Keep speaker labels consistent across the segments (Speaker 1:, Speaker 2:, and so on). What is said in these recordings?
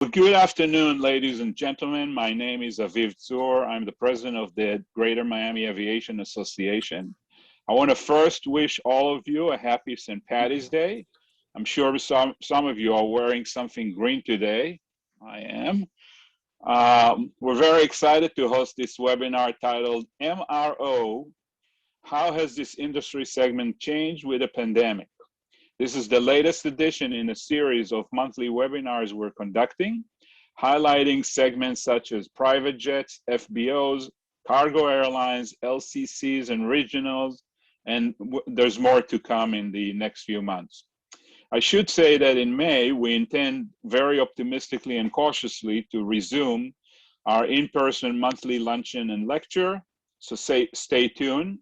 Speaker 1: Well, good afternoon, ladies and gentlemen. My name is Aviv Tzur. I'm the president of the Greater Miami Aviation Association. I want to first wish all of you a happy St. Patty's Day. I'm sure some of you are wearing something green today. I am. We're very excited to host this webinar titled MRO, How Has This Industry Segment Changed with the Pandemic? This is the latest edition in a series of monthly webinars we're conducting, highlighting segments such as private jets, FBOs, cargo airlines, LCCs, and regionals, and there's more to come in the next few months. I should say that in May, we intend very optimistically and cautiously to resume our in-person monthly luncheon and lecture, so stay tuned.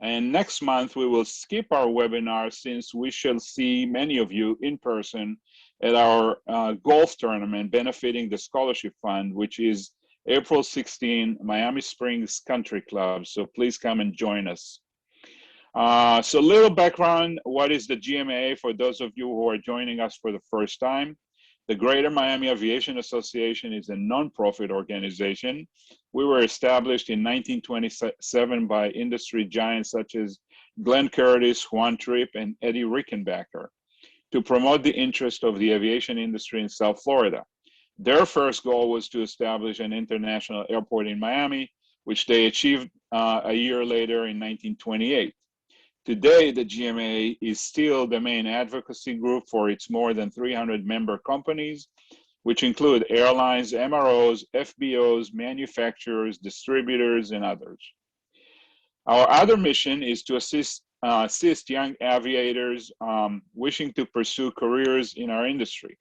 Speaker 1: And next month, we will skip our webinar since we shall see many of you in person at our golf tournament benefiting the Scholarship Fund, which is April 16, Miami Springs Country Club. So please come and join us. So a little background, what is the GMA for those of you who are joining us for the first time? The Greater Miami Aviation Association is a nonprofit organization. We were established in 1927 by industry giants such as Glenn Curtis, Juan Tripp, and Eddie Rickenbacker to promote the interest of the aviation industry in South Florida. Their first goal was to establish an international airport in Miami, which they achieved a year later in 1928. Today, the GMA is still the main advocacy group for its more than 300 member companies, which include airlines, MROs, FBOs, manufacturers, distributors, and others. Our other mission is to assist young aviators wishing to pursue careers in our industry.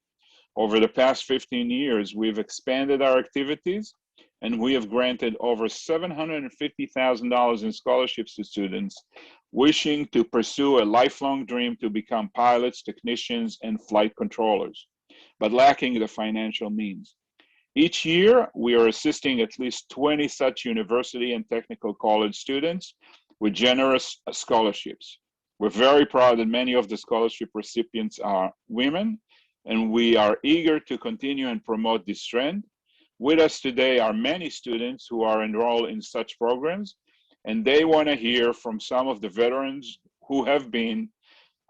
Speaker 1: Over the past 15 years, we've expanded our activities, and we have granted over $750,000 in scholarships to students wishing to pursue a lifelong dream to become pilots, technicians, and flight controllers, but lacking the financial means. Each year, we are assisting at least 20 such university and technical college students with generous scholarships. We're very proud that many of the scholarship recipients are women, and we are eager to continue and promote this trend. With us today are many students who are enrolled in such programs, and they want to hear from some of the veterans who have been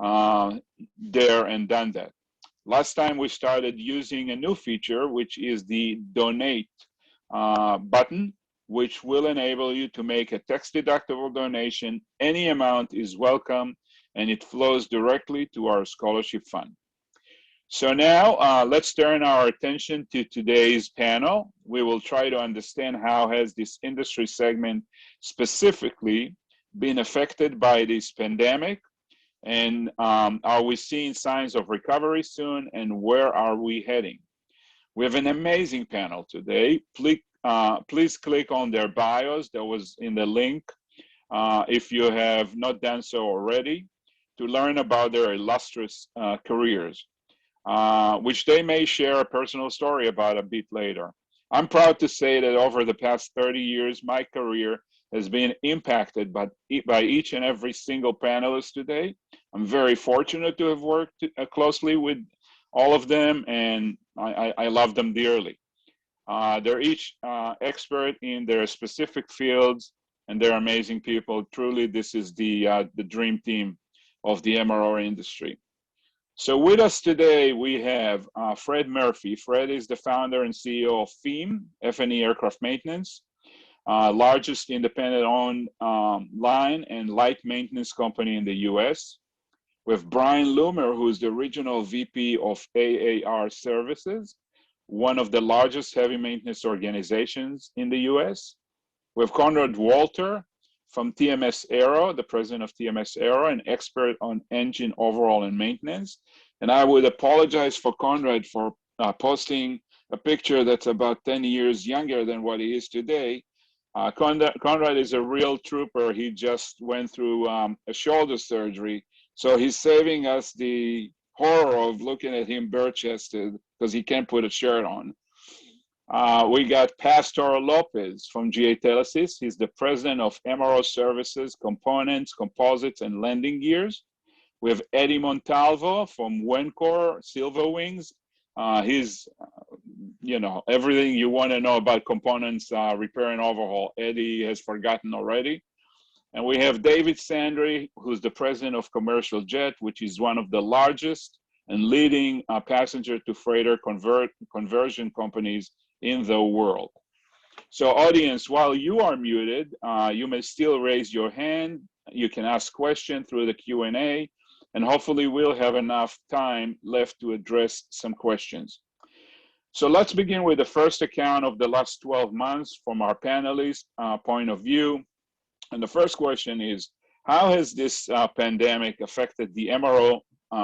Speaker 1: there and done that. Last time we started using a new feature, which is the donate button, which will enable you to make a tax-deductible donation. Any amount is welcome, and it flows directly to our scholarship fund. So now let's turn our attention to today's panel. We will try to understand how has this industry segment specifically been affected by this pandemic, and are we seeing signs of recovery soon, and where are we heading? We have an amazing panel today. Please click on their bios that was in the link if you have not done so already to learn about their illustrious careers. Which they may share a personal story about a bit later. I'm proud to say that over the past 30 years, my career has been impacted by each and every single panelist today. I'm very fortunate to have worked closely with all of them, and I love them dearly. They're each expert in their specific fields, and they're amazing people. Truly, this is the dream team of the MRO industry. So with us today, we have Fred Murphy. Fred is the founder and CEO of FEAM, F&E Aircraft Maintenance, largest independent-owned line and light maintenance company in the US. We have Brian Loomer, who is the regional VP of AAR Services, one of the largest heavy maintenance organizations in the US. We have Konrad Walter from TMSaero, the president of TMSaero, an expert on engine overhaul and maintenance. And I would apologize for Konrad for posting a picture that's about 10 years younger than what he is today. Konrad is a real trooper. He just went through a shoulder surgery. So he's saving us the horror of looking at him bare-chested because he can't put a shirt on. We got Pastor Lopez from GA Telesis. He's the president of MRO Services, Components, Composites, and Landing Gears. We have Eddie Montalvo from Wencor Silver Wings, He's, everything you want to know about components, repair and overhaul. Eddie has forgotten already. And we have David Sangri, who's the president of Commercial Jet, which is one of the largest and leading passenger to freighter conversion companies in the world. So audience, while you are muted, you may still raise your hand. You can ask questions through the Q&A, and hopefully we'll have enough time left to address some questions. So let's begin with the first account of the last 12 months from our panelists' point of view. And the first question is, how has this pandemic affected the MRO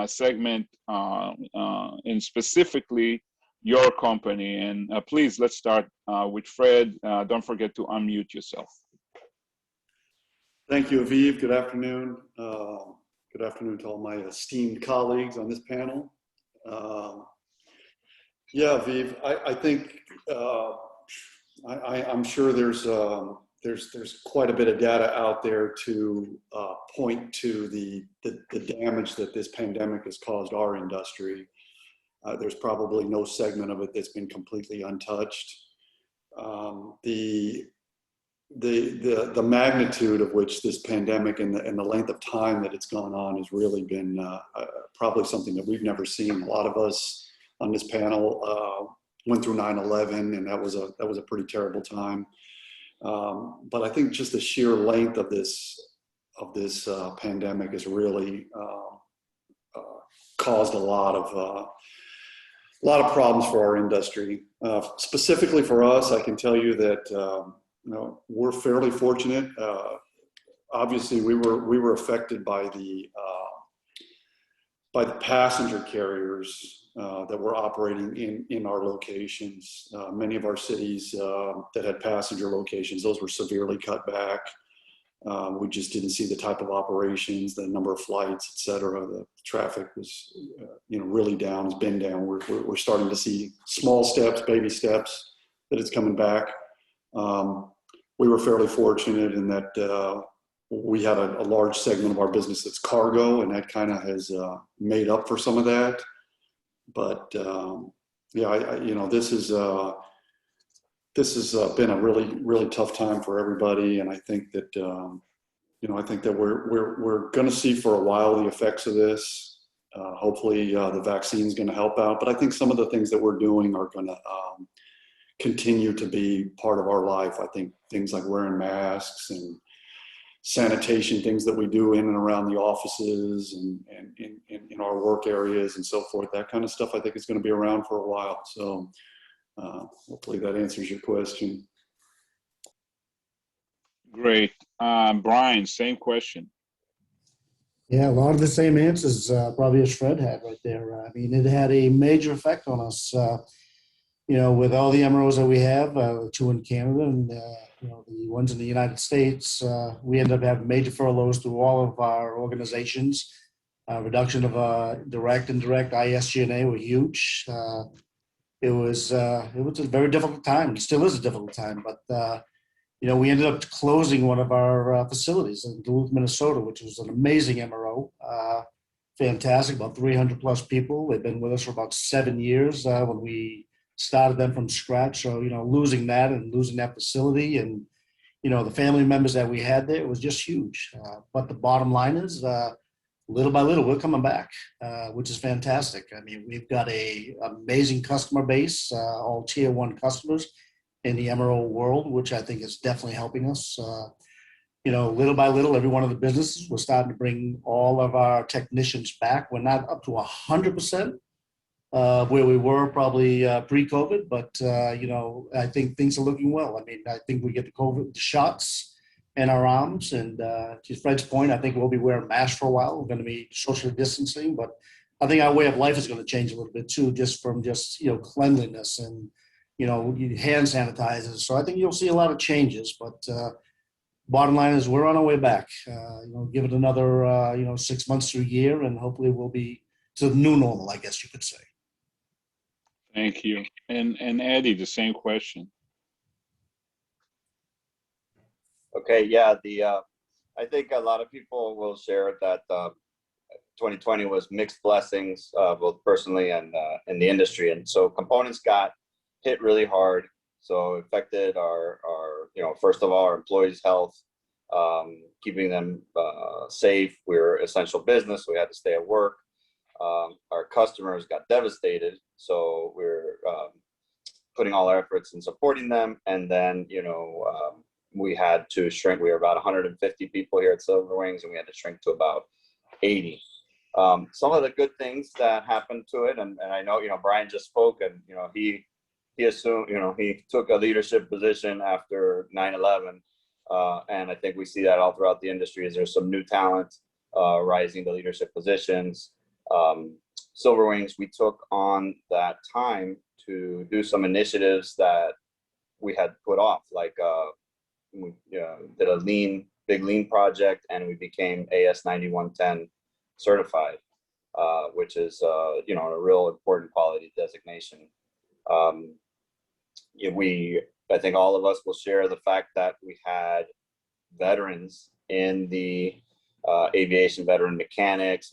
Speaker 1: segment, and specifically your company? And please, let's start with Fred. Don't forget to unmute yourself.
Speaker 2: Thank you, Aviv. Good afternoon. Good afternoon to all my esteemed colleagues on this panel. Yeah, Aviv, I think I'm sure there's quite a bit of data out there to point to the damage that this pandemic has caused our industry. There's probably no segment of it that's been completely untouched. The magnitude of which this pandemic and the length of time that it's gone on has really been probably something that we've never seen. A lot of us on this panel went through 9/11, and that was a pretty terrible time. But I think just the sheer length of this pandemic has really caused a lot of problems for our industry. Specifically for us, I can tell you that we're fairly fortunate. Obviously, we were affected by the passenger carriers that were operating in our locations. Many of our cities that had passenger locations, those were severely cut back. We just didn't see the type of operations, the number of flights, et cetera. The traffic was, really down. It's been down. We're starting to see small steps, baby steps, that it's coming back. We were fairly fortunate in that we had a large segment of our business that's cargo, and that kind of has made up for some of that. But this has been a really tough time for everybody, and I think that we're going to see for a while the effects of this. Hopefully, the vaccine is going to help out, but I think some of the things that we're doing are going to continue to be part of our life. I think things like wearing masks and sanitation, things that we do in and around the offices and in our work areas and so forth, that kind of stuff, I think is going to be around for a while. So hopefully that answers your question.
Speaker 1: Great. Brian, same question.
Speaker 3: Yeah, a lot of the same answers probably as Fred had right there. I mean, it had a major effect on us, with all the MROs that we have, two in Canada and the ones in the United States. We ended up having major furloughs through all of our organizations. Reduction of direct and indirect ISG&A were huge. It was a very difficult time. It still is a difficult time, but we ended up closing one of our facilities in Duluth, Minnesota, which was an amazing MRO. Fantastic, about 300 plus people. They've been with us for about 7 years when we started them from scratch. So, losing that facility and, the family members that we had there, it was just huge. But the bottom line is, little by little, we're coming back, which is fantastic. I mean, we've got a amazing customer base, all tier 1 customers in the MRO world, which I think is definitely helping us. Little by little, every one of the businesses, we're starting to bring all of our technicians back. We're not up to 100% where we were probably pre-COVID, but I think things are looking well. I mean, I think we get the shots in our arms, and to Fred's point, I think we'll be wearing masks for a while. We're going to be socially distancing, but I think our way of life is going to change a little bit too, just from cleanliness and hand sanitizers. So I think you'll see a lot of changes, but bottom line is we're on our way back. Give it another 6 months to a year, and hopefully we'll be to the new normal, I guess you could say.
Speaker 1: Thank you. And Eddie, the same question.
Speaker 4: Okay, yeah, I think a lot of people will share that 2020 was mixed blessings, both personally and in the industry. And so components got hit really hard. So it affected our first of all, our employees' health, keeping them safe. We're essential business, so we had to stay at work. Our customers got devastated, so we're putting all our efforts in supporting them. And then, we had to shrink. We were about 150 people here at Silver Wings, and we had to shrink to about 80. Some of the good things that happened to it, and I know, Brian just spoke, and, he assumed, he took a leadership position after 9/11. And I think we see that all throughout the industry. Is there's some new talent rising to leadership positions. Silver Wings, we took on that time to do some initiatives that we had put off, like we did a big lean project, and we became AS 9110 certified, which is a real important quality designation. I think all of us will share the fact that we had veterans in the aviation, veteran mechanics,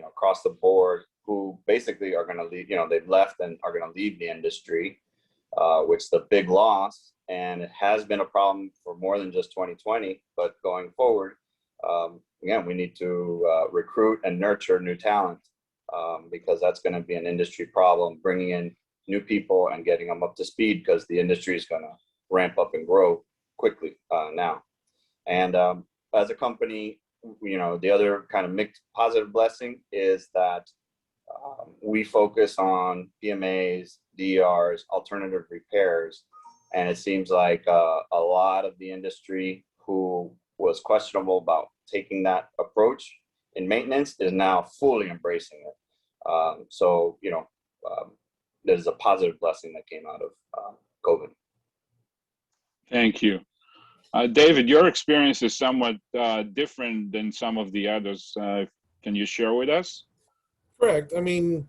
Speaker 4: across the board, who basically are going to leave. They've left and are going to leave the industry, which is a big loss. And it has been a problem for more than just 2020, but going forward, again, we need to recruit and nurture new talent, because that's going to be an industry problem, bringing in new people and getting them up to speed, because the industry is going to ramp up and grow quickly now. And as a company, the other kind of mixed positive blessing is that we focus on PMAs, DERs, alternative repairs. And it seems like a lot of the industry who was questionable about taking that approach in maintenance is now fully embracing it. So, there's a positive blessing that came out of COVID.
Speaker 1: Thank you. David, your experience is somewhat different than some of the others. Can you share with us?
Speaker 5: Correct. I mean,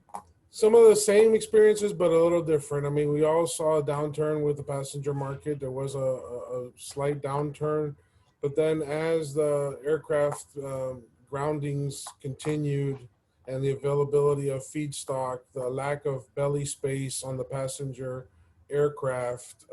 Speaker 5: some of the same experiences, but a little different. I mean, we all saw a downturn with the passenger market. There was a slight downturn, but then as the aircraft groundings continued and the availability of feedstock, the lack of belly space on the passenger aircraft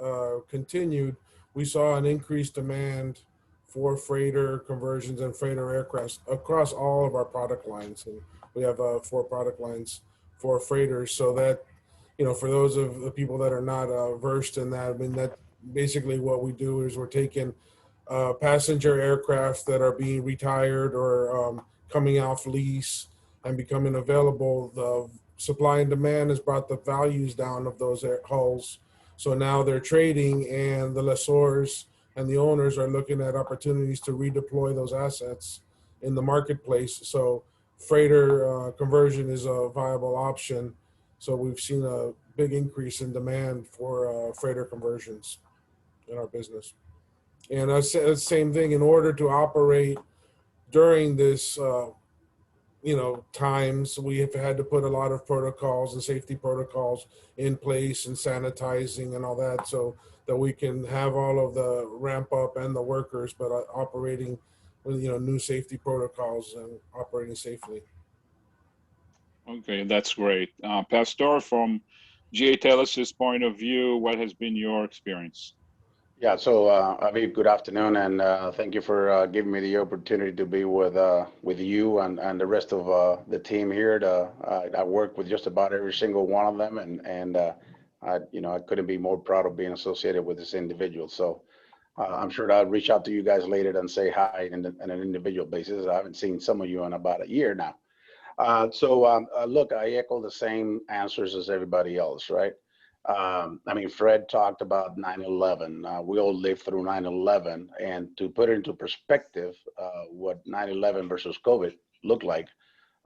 Speaker 5: continued, we saw an increased demand for freighter conversions and freighter aircraft across all of our product lines. And we have 4 product lines for freighters. So that, for those of the people that are not versed in that, I mean, that basically what we do is we're taking passenger aircraft that are being retired or coming off lease and becoming available. The supply and demand has brought the values down of those hulls. So now they're trading, and the lessors and the owners are looking at opportunities to redeploy those assets in the marketplace. So freighter conversion is a viable option. So we've seen a big increase in demand for freighter conversions in our business. And the same thing, in order to operate during this times, we have had to put a lot of protocols and safety protocols in place and sanitizing and all that, so that we can have all of the ramp up and the workers, but operating with, new safety protocols and operating safely.
Speaker 1: Okay, that's great. Pastor, from GA Telesis' point of view, what has been your experience?
Speaker 6: Yeah, so Aviv, good afternoon, and thank you for giving me the opportunity to be with you and the rest of the team here. I work with just about every single one of them, and I couldn't be more proud of being associated with this individual. So I'm sure that I'll reach out to you guys later and say hi on an individual basis. I haven't seen some of you in about a year now. Look, I echo the same answers as everybody else, right? I mean, Fred talked about 9/11. We all lived through 9/11, and to put it into perspective, what 9/11 versus COVID looked like,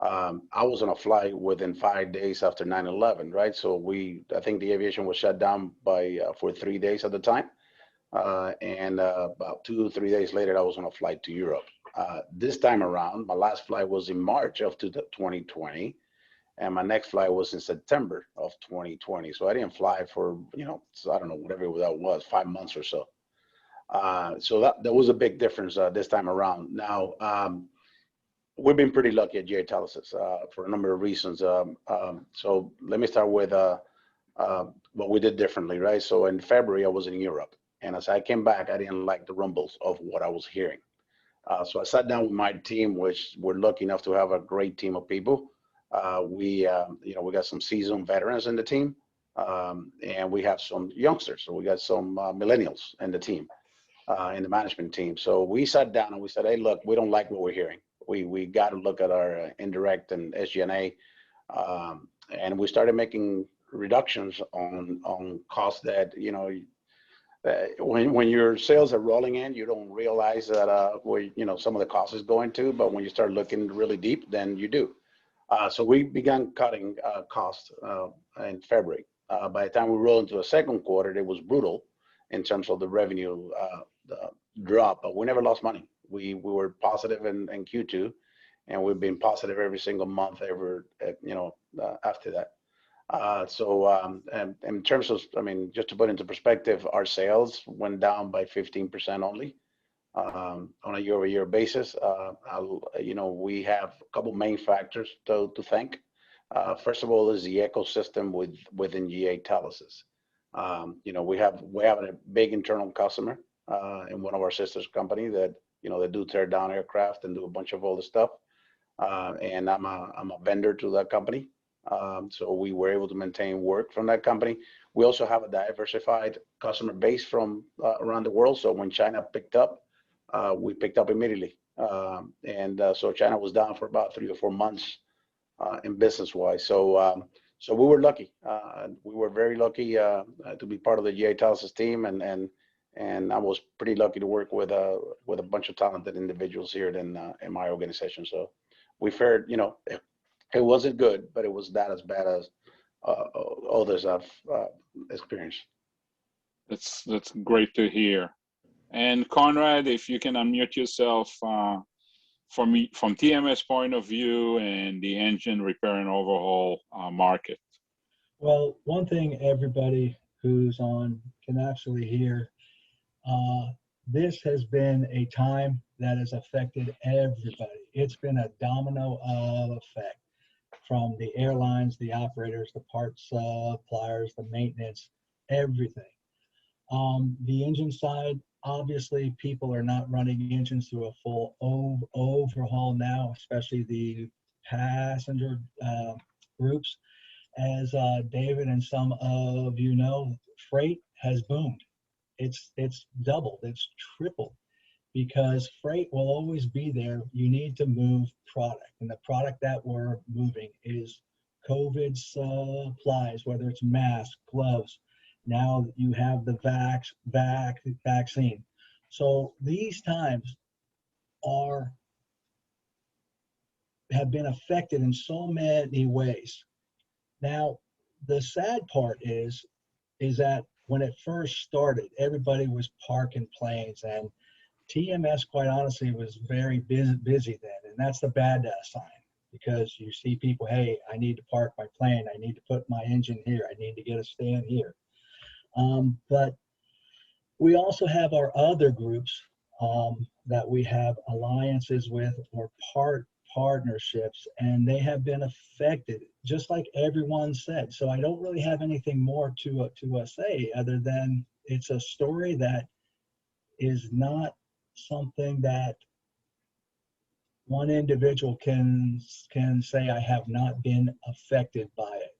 Speaker 6: I was on a flight within 5 days after 9/11, right? So I think the aviation was shut down for 3 days at the time, and about 2 or 3 days later, I was on a flight to Europe. This time around, my last flight was in March of 2020. And my next flight was in September of 2020. So I didn't fly for, I don't know, whatever that was, 5 months or so. So that was a big difference this time around. Now, we've been pretty lucky at GA Telesis for a number of reasons. So let me start with what we did differently, right? So in February, I was in Europe. And as I came back, I didn't like the rumbles of what I was hearing. So I sat down with my team, which we're lucky enough to have a great team of people. We got some seasoned veterans in the team, and we have some youngsters. So we got some millennials in the team, in the management team. So we sat down and we said, hey, look, we don't like what we're hearing. We got to look at our indirect and SG&A, and we started making reductions on costs that, when your sales are rolling in, you don't realize that where some of the cost is going to, but when you start looking really deep, then you do. So we began cutting costs in February. By the time we rolled into the second quarter, it was brutal in terms of the revenue drop, but we never lost money. We were positive in Q2, and we've been positive every single month ever, after that. So in terms of, just to put into perspective, our sales went down by 15% only on a year-over-year basis. We have a couple main factors to thank. First of all, is the ecosystem within GA Telesis. We have a big internal customer in one of our sisters company that they do tear down aircraft and do a bunch of other stuff. And I'm a vendor to that company. So we were able to maintain work from that company. We also have a diversified customer base from around the world. So when China picked up, we picked up immediately. So China was down for about 3 or 4 months in business-wise. So we were lucky. We were very lucky to be part of the GA Telesis team, and I was pretty lucky to work with a bunch of talented individuals here in my organization. So we fared, it wasn't good, but it was not as bad as others I've experienced.
Speaker 1: That's great to hear. And Konrad, if you can unmute yourself from TMS point of view and the engine repair and overhaul market.
Speaker 7: Well, one thing everybody who's on can actually hear, this has been a time that has affected everybody. It's been a domino effect from the airlines, the operators, the parts suppliers, the maintenance, everything. The engine side, obviously people are not running engines through a full overhaul now, especially the passenger groups. As David and some of you know, freight has boomed. It's doubled, it's tripled, because freight will always be there. You need to move product, and the product that we're moving is COVID supplies, whether it's masks, gloves. Now you have the vaccine. So these times have been affected in so many ways. Now, the sad part is that when it first started, everybody was parking planes, and TMS, quite honestly, was very busy then, and that's the bad sign, because you see people, hey, I need to park my plane, I need to put my engine here, I need to get a stand here. But we also have our other groups that we have alliances with, or partnerships, and they have been affected, just like everyone said. So I don't really have anything more to say other than it's a story that is not something that one individual can say, I have not been affected by it.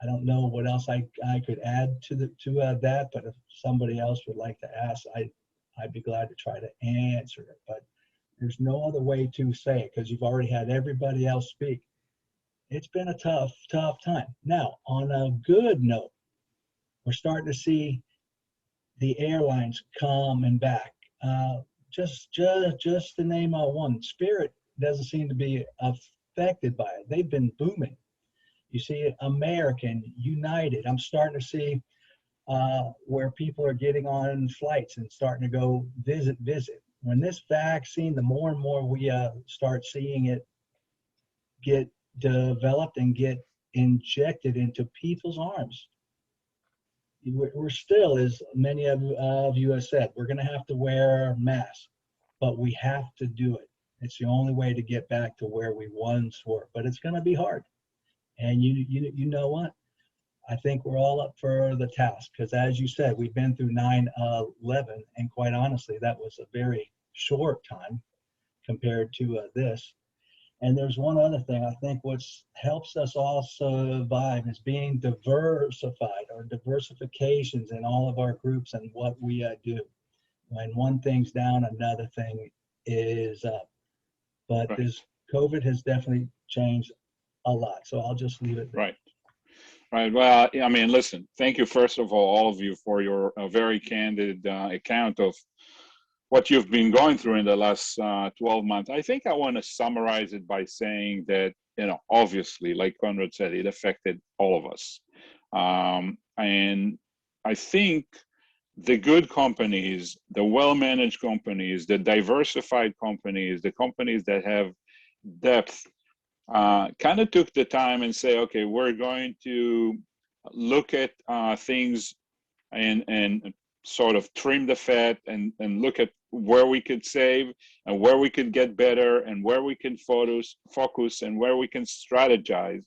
Speaker 7: I don't know what else I could add to that, but if somebody else would like to ask, I'd be glad to try to answer it. But there's no other way to say it, because you've already had everybody else speak. It's been a tough time. Now, on a good note, we're starting to see the airlines coming back. Just to name one, Spirit doesn't seem to be affected by it. They've been booming. You see American, United. I'm starting to see where people are getting on flights and starting to go visit. When this vaccine, the more and more we start seeing it get developed and get injected into people's arms, we're still, as many of you have said, we're going to have to wear masks, but we have to do it. It's the only way to get back to where we once were, but it's going to be hard. And you know what? I think we're all up for the task, because as you said, we've been through 9/11, and quite honestly, that was a very short time compared to this. And there's one other thing. I think what helps us all survive is being diversified, or diversifications in all of our groups and what we do. When one thing's down, another thing is up. But
Speaker 1: Right.
Speaker 7: this COVID has definitely changed a lot. So I'll just leave it there.
Speaker 1: Right. Right. Well, I mean, listen, thank you, first of all of you, for your very candid account of what you've been going through in the last 12 months. I think I want to summarize it by saying that, obviously, like Konrad said, it affected all of us. And I think the good companies, the well-managed companies, the diversified companies, the companies that have depth, kind of took the time and say, okay, we're going to look at things and sort of trim the fat and look at where we could save and where we could get better and where we can focus and where we can strategize.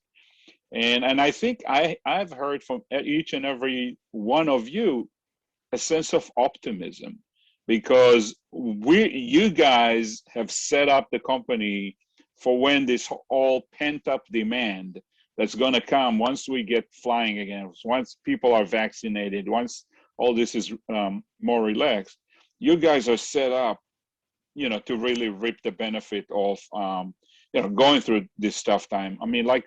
Speaker 1: And I think I've heard from each and every one of you a sense of optimism, because you guys have set up the company for when this all pent up demand that's going to come once we get flying again, once people are vaccinated, once all this is more relaxed. You guys are set up, to really reap the benefit of, going through this tough time. I mean, like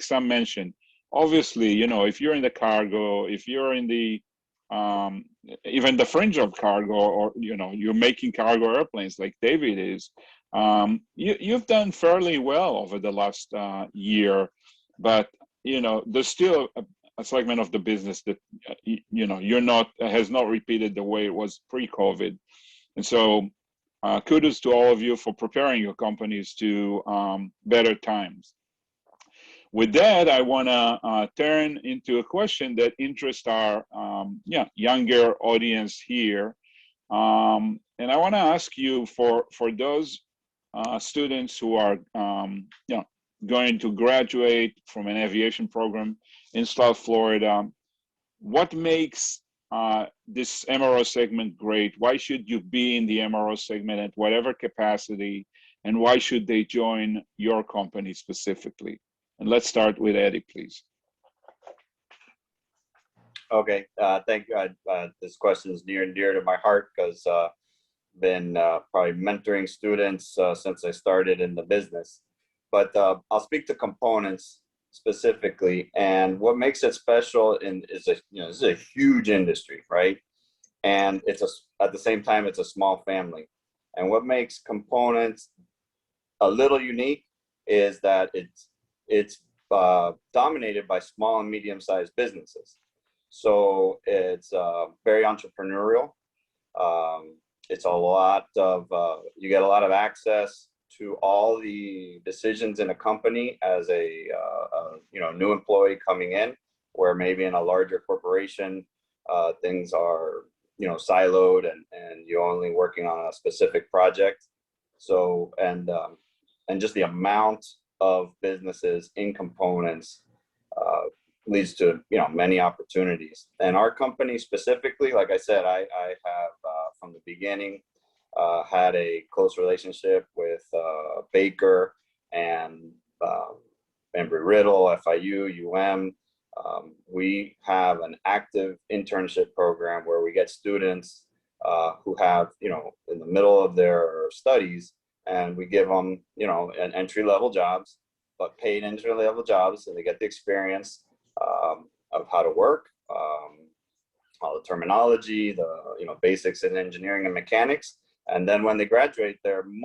Speaker 1: some mentioned, obviously, if you're in the cargo, if you're in the even the fringe of cargo, or you're making cargo airplanes like David is, you've done fairly well over the last year, but there's still a segment of the business that has not repeated the way it was pre-COVID. And so kudos to all of you for preparing your companies to better times. With that, I want to turn into a question that interests our younger audience here. And I want to ask you, for those students who are going to graduate from an aviation program in South Florida, what makes this MRO segment great? Why should you be in the MRO segment at whatever capacity, and why should they join your company specifically? And let's start with Eddie, please.
Speaker 4: Okay, thank you. This question is near and dear to my heart, because I've been probably mentoring students since I started in the business. But I'll speak to components specifically, and what makes it special is this is a huge industry, right? And at the same time, it's a small family. And what makes components a little unique is that it's dominated by small and medium-sized businesses. So it's very entrepreneurial. It's a lot of, you get a lot of access to all the decisions in a company as a new employee coming in, where maybe in a larger corporation, things are siloed and you're only working on a specific project. So and just the amount of businesses in components leads to many opportunities. And our company specifically, like I said, I have from the beginning had a close relationship with Baker and Embry-Riddle, FIU, we have an active internship program where we get students who have in the middle of their studies, and we give them an entry-level jobs, but paid entry-level jobs, and they get the experience of how to work, all the terminology, the basics in engineering and mechanics. And then when they graduate, they're in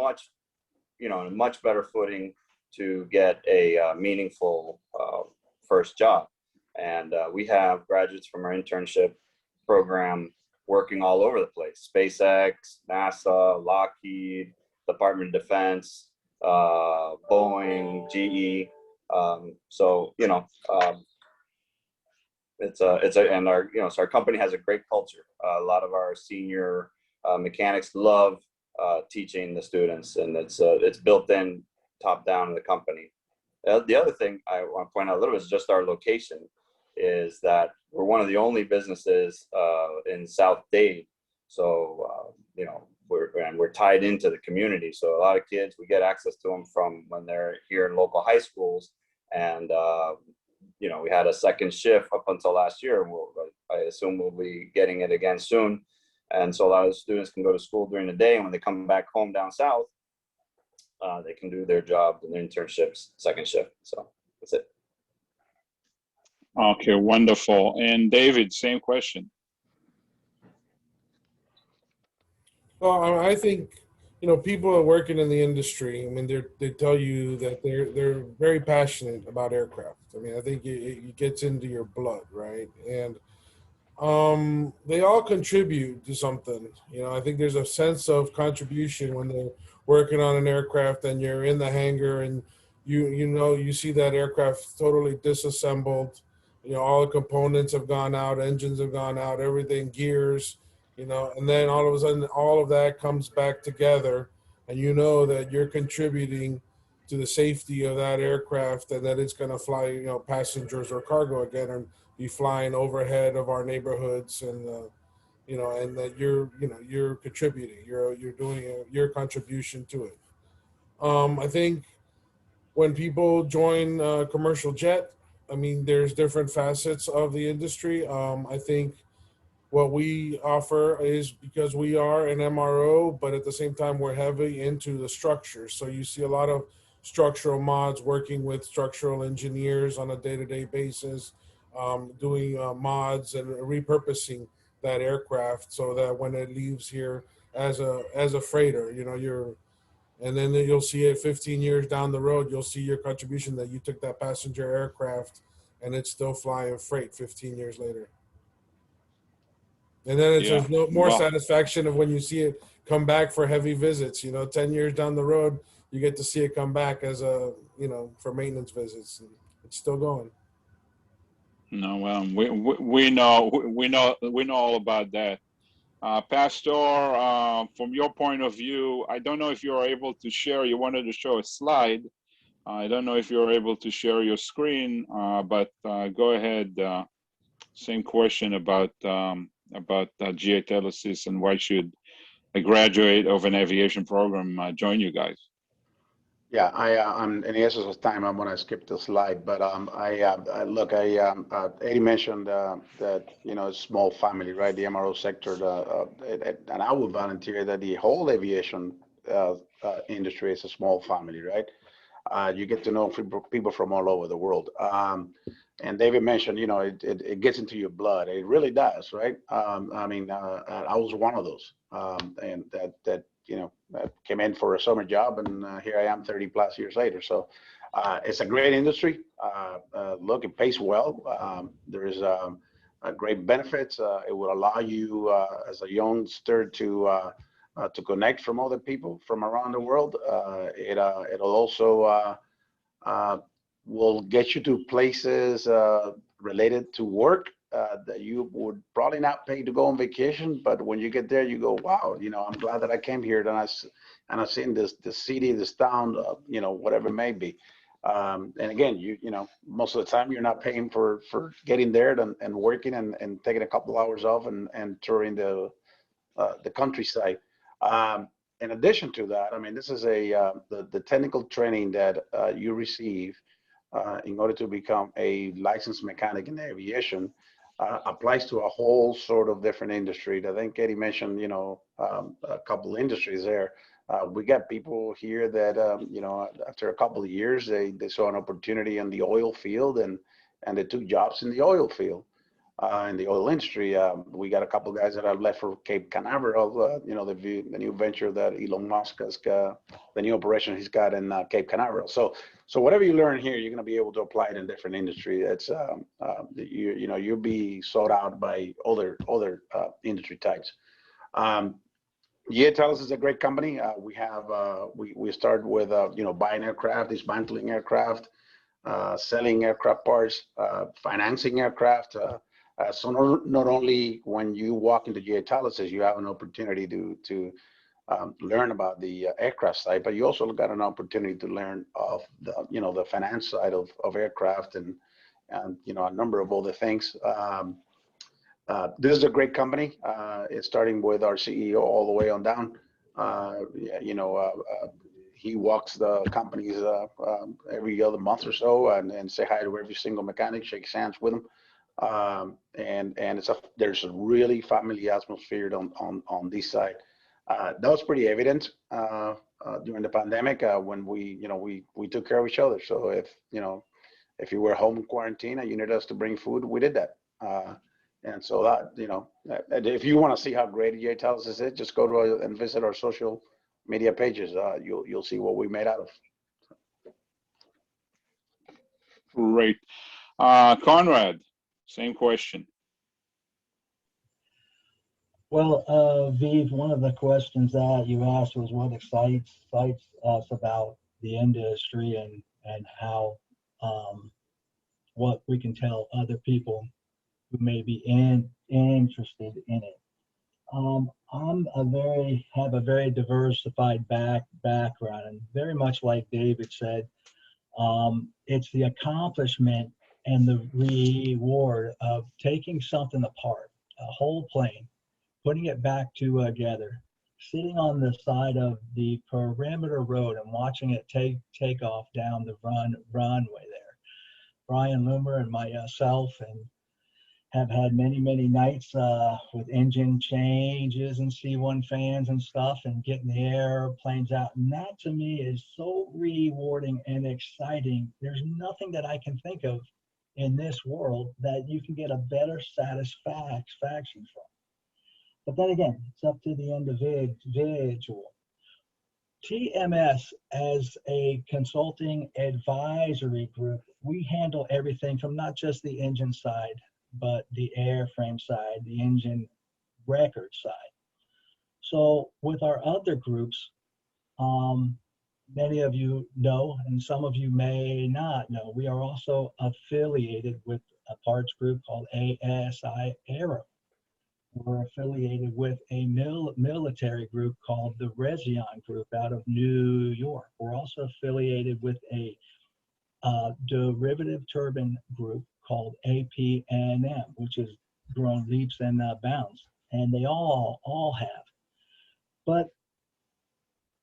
Speaker 4: a much better footing to get a meaningful first job. And we have graduates from our internship program working all over the place: SpaceX, NASA, Lockheed, Department of Defense, Boeing, GE. So and our so our company has a great culture. A lot of our senior mechanics love teaching the students, and it's built in top down in the company. The other thing I want to point out a little bit is just our location, is that we're one of the only businesses in South Dade. So, you know, we're tied into the community. So a lot of kids, we get access to them from when they're here in local high schools. And, you know, we had a second shift up until last year. And I assume we'll be getting it again soon. And so a lot of the students can go to school during the day. And when they come back home down south, they can do their job and their internships second shift. So that's it.
Speaker 1: Okay, wonderful. And David, same question.
Speaker 5: Well, I think, you know, people are working in the industry. I mean, they tell you that they're very passionate about aircraft. I mean, I think it gets into your blood, right? And they all contribute to something. You know, I think there's a sense of contribution when they're working on an aircraft and you're in the hangar and you see that aircraft totally disassembled. You know, all the components have gone out, engines have gone out, everything, gears, you know, and then all of a sudden all of that comes back together, and you know that you're contributing to the safety of that aircraft and that it's going to fly, you know, passengers or cargo again and be flying overhead of our neighborhoods, and you know, and that you're contributing, you're doing your contribution to it. I think when people join commercial jet, I mean, there's different facets of the industry. I think what we offer is, because we are an MRO, but at the same time, we're heavy into the structure. So you see a lot of structural mods, working with structural engineers on a day-to-day basis, doing mods and repurposing that aircraft so that when it leaves here as a freighter, you know, and then you'll see it 15 years down the road, you'll see your contribution that you took that passenger aircraft and it's still flying freight 15 years later. And then there's no more satisfaction of when you see it come back for heavy visits. You know, 10 years down the road, you get to see it come back as you know, for maintenance visits. And it's still going.
Speaker 1: No, well, we know all about that. Pastor, from your point of view, I don't know if you're able to share. You wanted to show a slide. I don't know if you're able to share your screen, but go ahead. Same question about GA Telesis, and why should a graduate of an aviation program join you guys?
Speaker 6: Yeah, I'm in the essence of time, I'm gonna skip the slide, but Eddie mentioned that, you know, it's small family, right? The MRO sector, and I would volunteer that the whole aviation industry is a small family, right? You get to know people from all over the world. And David mentioned, you know, it gets into your blood. It really does, right? I mean, I was one of those, and that you know, came in for a summer job, and here I am 30 plus years later. So it's a great industry. Look, it pays well. There's great benefits. It will allow you as a youngster to connect from other people from around the world. It'll also will get you to places related to work that you would probably not pay to go on vacation, but when you get there, you go, wow, you know, I'm glad that I came here, and I've seen this city, this town, you know, whatever it may be. And again, you know, most of the time you're not paying for getting there and working and taking a couple hours off and touring the countryside. In addition to that, I mean, this is the technical training that you receive in order to become a licensed mechanic in aviation. Applies to a whole sort of different industry. I think Eddie mentioned, you know, a couple industries there. We got people here that, you know, after a couple of years, they saw an opportunity in the oil field and they took jobs in the oil field, in the oil industry. We got a couple of guys that have left for Cape Canaveral, you know, the new venture that Elon Musk has got, the new operation he's got in Cape Canaveral. So whatever you learn here, you're going to be able to apply it in different industry. It's you know, you'll be sought out by other industry types. Telesis is a great company. We started with you know, buying aircraft, dismantling aircraft, selling aircraft parts, financing aircraft. So not only when you walk into GA Telesis, you have an opportunity to learn about the aircraft side, but you also got an opportunity to learn of the, the finance side of aircraft and a number of other things. This is a great company. It's starting with our CEO all the way on down. He walks the companies every other month or so and say hi to every single mechanic, shakes hands with them. And there's a really family atmosphere on this side. That was pretty evident during the pandemic when we took care of each other. So if you were home in quarantine and you needed us to bring food, we did that. And so that, if you want to see how great Telesis is, just go to and visit our social media pages. You'll see what we made out of.
Speaker 1: Great. Konrad, same question.
Speaker 7: Well, Viv, one of the questions that you asked was what excites us about the industry and how what we can tell other people who may be interested in it. Have a very diversified background, and very much like David said, it's the accomplishment and the reward of taking something apart, a whole plane, putting it back together, sitting on the side of the perimeter road and watching it take off down the runway there. Brian Loomer and myself have had many nights with engine changes and C1 fans and stuff and getting the airplanes out. And that to me is so rewarding and exciting. There's nothing that I can think of in this world that you can get a better satisfaction from. But then again, it's up to the individual. TMS, as a consulting advisory group, we handle everything from not just the engine side, but the airframe side, the engine record side. So with our other groups, many of you know, and some of you may not know, we are also affiliated with a parts group called AAR Aircraft. We're affiliated with a military group called the Rezion Group out of New York. We're also affiliated with a derivative turbine group called APNM, which has grown leaps and bounds, and they all have. But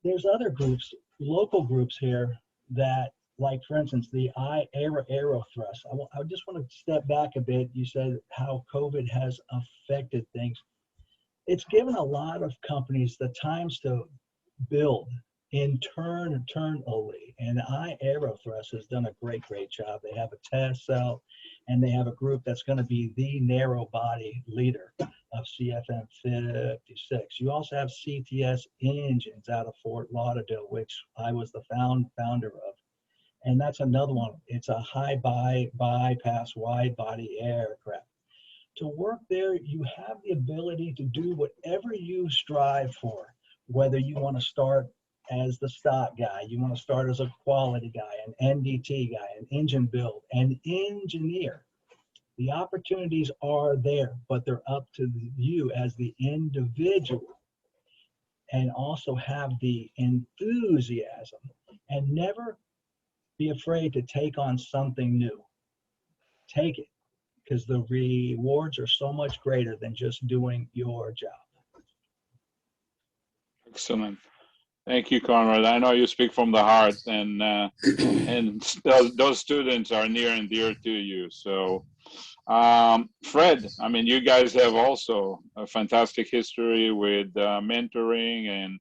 Speaker 7: there's other groups, local groups here that, like for instance, the AAR Aircraft. I just want to step back a bit. You said how COVID has affected things. It's given a lot of companies the times to build internally, and AAR Aircraft has done a great job. They have a test cell, and they have a group that's going to be the narrow body leader of CFM 56. You also have CTS engines out of Fort Lauderdale, which I was the founder of. And that's another one. It's a high bypass wide body aircraft. To work there, you have the ability to do whatever you strive for, whether you want to start as the stock guy, you want to start as a quality guy, an NDT guy, an engine build, an engineer. The opportunities are there, but they're up to you as the individual, and also have the enthusiasm and never be afraid to take on something new. Take it, because the rewards are so much greater than just doing your job.
Speaker 1: Excellent. Thank you, Konrad. I know you speak from the heart, and those students are near and dear to you. So, Fred, I mean, you guys have also a fantastic history with mentoring and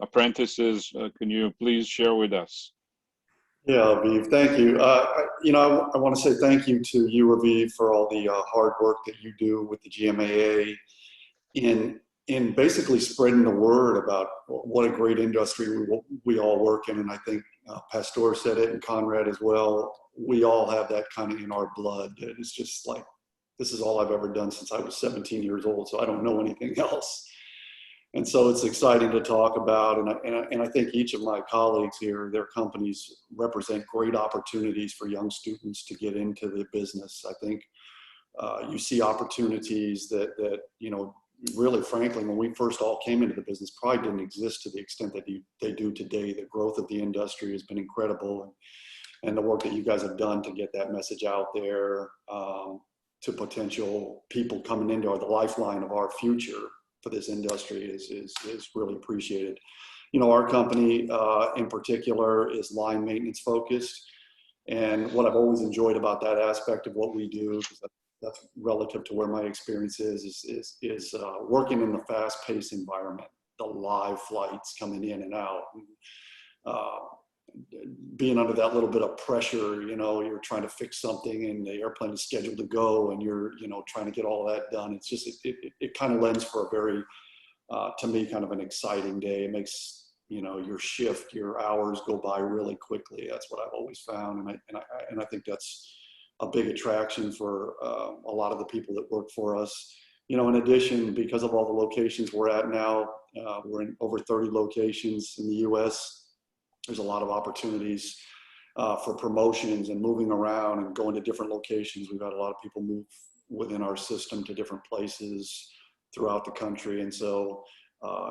Speaker 1: apprentices. Can you please share with us?
Speaker 2: Yeah, Aviv, thank you. I want to say thank you to you, Aviv, for all the hard work that you do with the GMAA in basically spreading the word about what a great industry we all work in. And I think Pastor said it, and Konrad as well. We all have that kind of in our blood. It's just like, this is all I've ever done since I was 17 years old, so I don't know anything else. And so it's exciting to talk about, and I think each of my colleagues here, their companies represent great opportunities for young students to get into the business. I think you see opportunities that really, frankly, when we first all came into the business, probably didn't exist to the extent that they do today. The growth of the industry has been incredible, and the work that you guys have done to get that message out there to potential people coming into the lifeline of our future for this industry is really appreciated. You know, our company in particular is line maintenance focused. And what I've always enjoyed about that aspect of what we do, because that's relative to where my experience is working in the fast-paced environment, the live flights coming in and out, being under that little bit of pressure. You know, you're trying to fix something and the airplane is scheduled to go, and you're, you know, trying to get all that done. It's just it kind of lends for a very to me kind of an exciting day. It makes, you know, your shift, your hours go by really quickly. That's what I've always found, and I think that's a big attraction for a lot of the people that work for us. You know, in addition, because of all the locations we're at now, we're in over 30 locations in the U.S. There's a lot of opportunities for promotions and moving around and going to different locations. We've had a lot of people move within our system to different places throughout the country, and so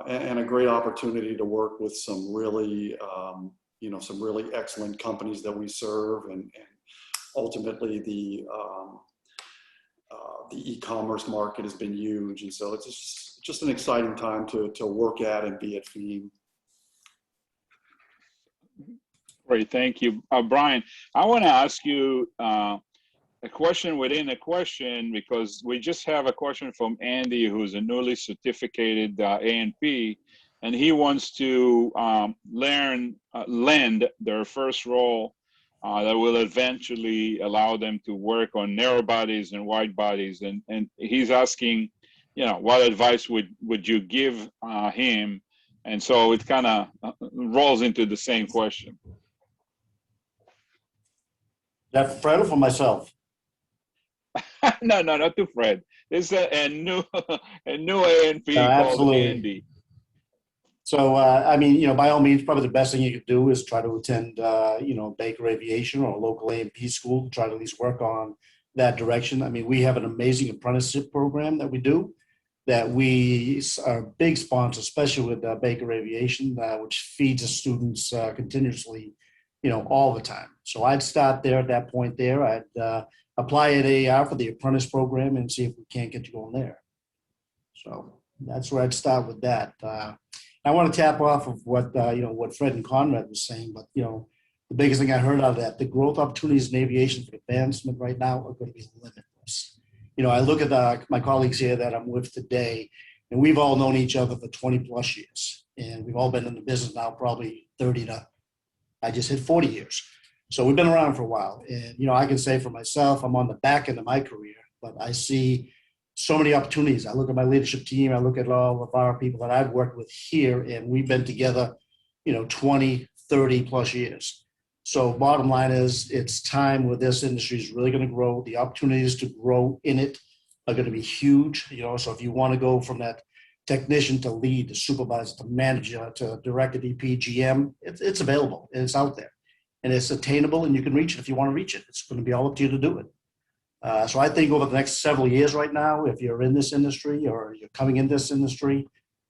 Speaker 2: and a great opportunity to work with some really you know, some really excellent companies that we serve, and ultimately the e-commerce market has been huge, and so it's just an exciting time to work at and be at FEAM.
Speaker 1: Great, thank you. Brian, I want to ask you a question within a question, because we just have a question from Andy, who's a newly certificated A&P, and he wants to land their first role that will eventually allow them to work on narrow bodies and wide bodies. And he's asking, you know, what advice would you give him? And so it kind of rolls into the same question.
Speaker 3: That for Fred or for myself?
Speaker 1: No, not to Fred. This is a new A&P called
Speaker 3: absolutely.
Speaker 1: Andy.
Speaker 3: So, I mean, you know, by all means, probably the best thing you could do is try to attend, you know, Baker Aviation or a local A&P school, try to at least work on that direction. I mean, we have an amazing apprenticeship program that we do, that we are a big sponsor, especially with Baker Aviation, which feeds the students continuously, you know, all the time. So I'd start there at that point there. I'd apply at AAR for the apprentice program and see if we can't get you going there. So that's where I'd start with that. I want to tap off of what, you know, what Fred and Konrad was saying, but, you know, the biggest thing I heard out of that, the growth opportunities in aviation for advancement right now are going to be limitless. You know, I look at my colleagues here that I'm with today, and we've all known each other for 20 plus years. And we've all been in the business now probably 30 to, I just hit 40 years. So we've been around for a while. And, you know, I can say for myself, I'm on the back end of my career, but I see so many opportunities. I look at my leadership team, I look at all of our people that I've worked with here, and we've been together, you know, 20, 30 plus years. So bottom line is, it's time where this industry is really going to grow. The opportunities to grow in it are going to be huge. You know, so if you want to go from that technician to lead, to supervisor, to manager, to director, VP, GM, it's available and it's out there. And it's attainable, and you can reach it if you want to reach it. It's going to be all up to you to do it. So I think over the next several years right now, if you're in this industry or you're coming in this industry,